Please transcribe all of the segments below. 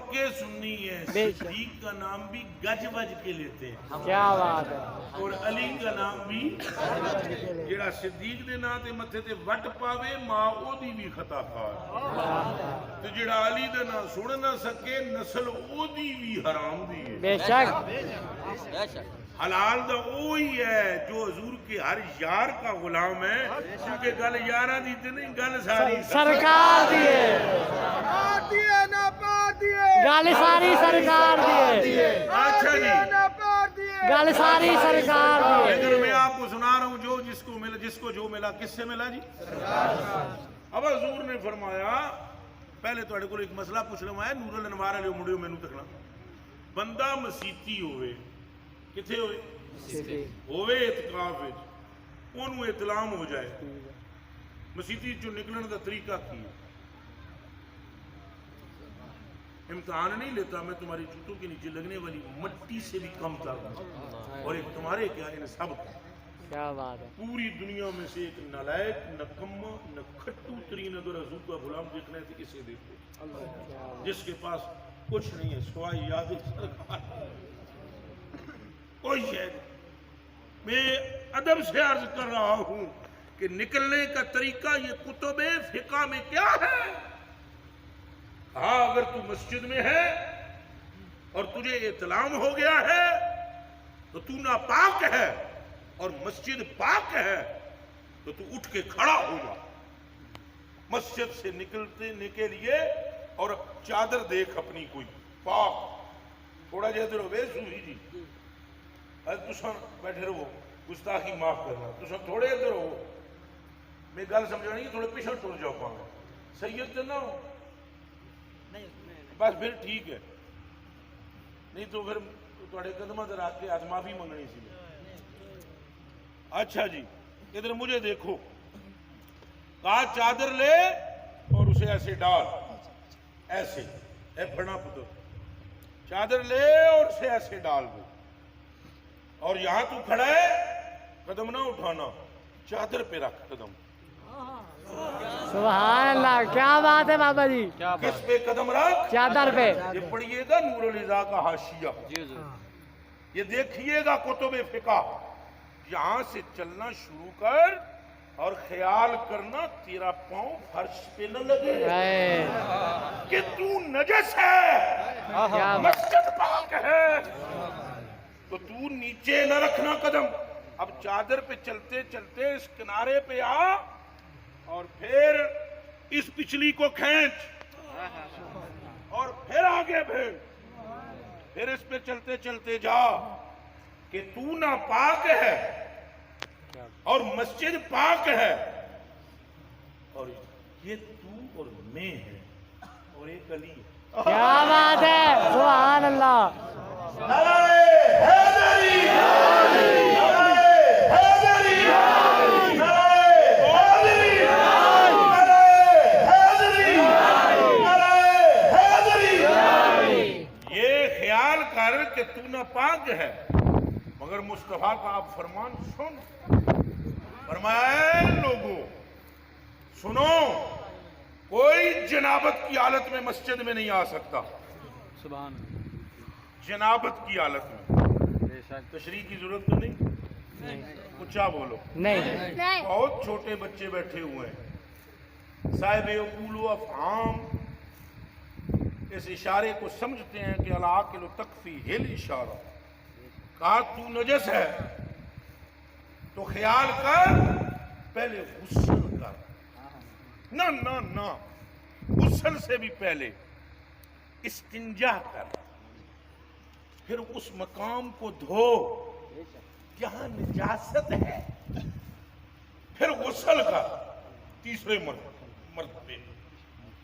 پکے سنی ہے، صدیق کا نام بھی گج وج کے لیتے ہیں، کیا بات ہے، اور علی کا نام بھی جڑا صدیق دے نام تے متھے تے وٹ پاوے ماں او دی بھی خطا خار، تو جڑا علی دا نام سن نہ سکے نسل او دی بھی حرام دی ہے۔ بے شک حلال دا وہی ہے جو حضور کے ہر یار کا غلام ہے، کیونکہ گل یاراں دی تے نہیں، گل ساری سرکار دیے، گل ساری سرکار دیے، اچھا جی، گل ساری سرکار دیے۔ لیکن میں آپ کو سنا رہا ہوں جو جس کو ملا، جس کو جو ملا، کس سے ملا جی؟ اب حضور نے فرمایا پہلے تواڈے کول ایک مسئلہ پوچھ لواں ہے، نور الانوار والے مڑیو مینوں تکنا، بندہ مسیتی ہوئے کتھے ہوئے ہوئے اعتکاف وچ، اونوں اطلام ہو جائے مسیتی چوں نکلن دا طریقہ کی ہے؟ امتحان نہیں لیتا میں، تمہاری جوتوں کے نیچے لگنے والی مٹی سے بھی کم تھا، اور ایک تمہارے کیا ان سب کا، کیا بات ہے، پوری دنیا میں سے ایک نالائق، نہ کما، نہ کھٹو ترین اگر حضور کا غلام دیکھنا ہے تو اسے دیکھو، جس کے پاس کچھ نہیں ہے سوائے یاد سرکار، کوئی شے نہیں۔ میں ادب سے عرض کر رہا ہوں کہ نکلنے کا طریقہ یہ کتب فقہ میں کیا ہے؟ ہاں اگر تو مسجد میں ہے اور تجھے اطلام ہو گیا ہے تو تو ناپاک ہے، اور مسجد پاک ہے تو تو اٹھ کے کھڑا ہو جا مسجد سے نکلنے کے لیے، اور چادر دیکھ اپنی کوئی پاک، تھوڑا جہاں ادھر ہوئے سوہی جی تساں بیٹھے رہو، گستاخی معاف کرنا، تساں تھوڑے ادھر ہو، میں گل سمجھانی ہے، تھوڑے پیچھے ٹر جاؤ پاؤں سید تے نہ ہو، بس پھر ٹھیک ہے، نہیں تو پھر تھوڑے قدمہ در آ کے آج معافی منگنی سی۔ اچھا جی ادھر مجھے دیکھو، کہا چادر لے اور اسے ایسے ڈال، ایسے اے پھڑنا پتر، چادر لے اور اسے ایسے ڈال دو، اور یہاں تو کھڑا ہے قدم نہ اٹھانا، چادر پہ رکھ قدم، سبحان اللہ، کیا بات ہے بابا جی، کس پہ قدم رکھ؟ چادر پہ۔ یہ پڑھیے گا نور الہدا کا حاشیہ، یہ دیکھیے گا کتب فقہ، یہاں سے چلنا شروع کر اور خیال کرنا تیرا پاؤں فرش پہ نہ لگے کہ تو نجس ہے، مسجد پاک ہے، تو تو نیچے نہ رکھنا قدم۔ اب چادر پہ چلتے چلتے اس کنارے پہ آ اور پھر اس پچھلی کو کھینچ اور پھر آگے پھر اس پہ چلتے چلتے جا کہ تو ناپاک ہے اور مسجد پاک ہے، اور یہ تو اور میں ہے اور ایک علی ہے۔ کیا بات ہے، سبحان اللہ، یہ خیال کر کہ تو ناپاک ہے، مگر مصطفیٰ کا آپ فرمان سن، فرمایا اے لوگوں سنو، کوئی جنابت کی حالت میں مسجد میں نہیں آ سکتا، جنابت کی حالت میں، تشریح کی ضرورت تو نہیں، اونچا بولو، نہیں، بہت چھوٹے بچے بیٹھے ہوئے ہیں، صاحب عقول و افہام اس اشارے کو سمجھتے ہیں کہ العاقل تکفی ہل اشارہ، کہا تو نجس ہے تو خیال کر پہلے غسل کر، نہ غسل سے بھی پہلے استنجا کر، پھر اس مقام کو دھو جہاں نجاست ہے، پھر غسل کر، تیسرے مرتبے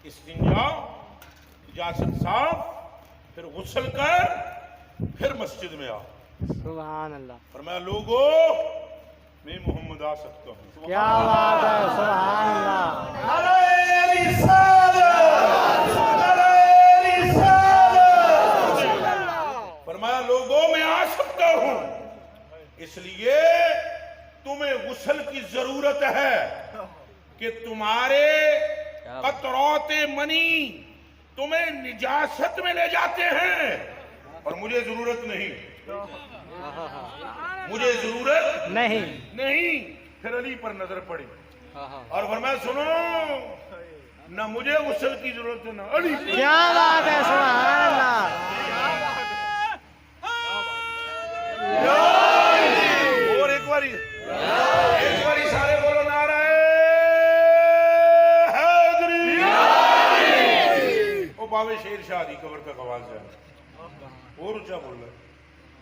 استنجا، نجاست صاف، پھر غسل کر، پھر مسجد میں آ۔ سبحان اللہ، فرمایا لوگو میں محمد آ سکتا ہوں، کیا بات ہے، سبحان اللہ، فرمایا لوگوں میں آ سکتا ہوں، اس لیے تمہیں غسل کی ضرورت ہے کہ تمہارے قطرات منی تمہیں نجاست میں لے جاتے ہیں اور مجھے ضرورت نہیں، مجھے ضرورت نہیں۔ پھر علی پر نظر پڑی اور فرمایا سنو، نہ مجھے غسل کی ضرورت ہے نہ علی کی۔ کیا بات ہے، سبحان اللہ۔ اور ایک باری سارے بولو نعرہ حیدری۔ او باوے شیر شاہ دی قبر تک آواز ہے، اور اونچا بول رہا ہے،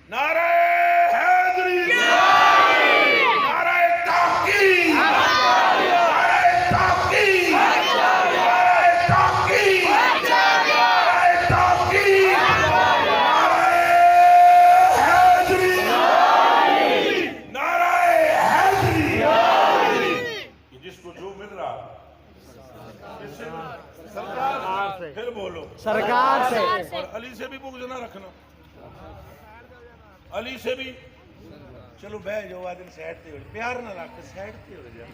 نعرہ حیدری، نعرہ تحقیق، نعرہ تحقیق، نعرہ تحقیق، نعرہ تحقیق، نعرہ حیدری، نعرہ حیدری۔ یہ جس کو جو مل رہا اس سے سرکار سے، پھر بولو سرکار سے۔ اور علی سے بھی بغض نہ رکھنا، علی سے بھی چلو بہ جو آدم سائڈ تے ہو پیار نہ رکھ سائڈ تے ہو جا،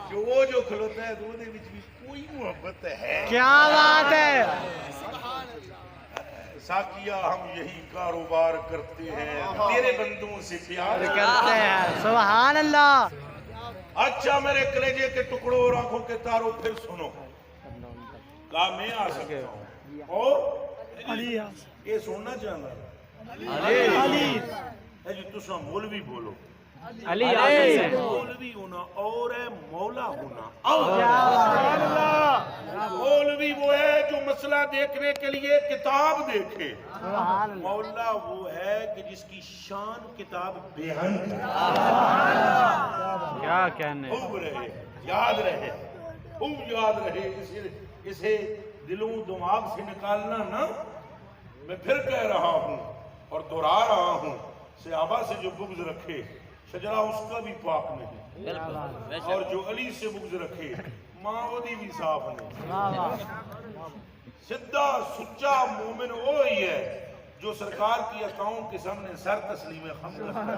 جو وہ جو کھلوتا ہے دو دے وچ بھی کوئی محبت ہے۔ کیا بات ہے، ساقیہ ہم یہی کاروبار کرتے ہیں، تیرے بندوں سے پیار کرتے ہیں، سبحان اللہ۔ اچھا میرے کلیجے کے ٹکڑوں اور آنکھوں کے تاروں، پھر سنو، کہا میں آ سکتا ہوں اور یہ سننا چاہنا علی ہے جو تسا مولوی بولو، علی مولوی ہونا اور ہے مولا ہونا اور۔ مولوی وہ ہے جو مسئلہ دیکھنے کے لیے کتاب دیکھے، مولا وہ ہے کہ جس کی شان کتاب بیان کرے۔ کیا کہنے، خوب رہے، یاد رہے، خوب یاد رہے، اسے دلوں دماغ سے نکالنا نا۔ میں پھر کہہ رہا ہوں اور دہرا رہا ہوں، صحابہ سے جو بغض رکھے شجرہ اس کا بھی پاک نہیں، اور جو علی سے بغض رکھے ماں دی بھی صاف نہیں۔ سدھا سچا مومن وہی ہے جو سرکار کی عطاؤں کے سامنے سر تسلیم خم کرتا ہے۔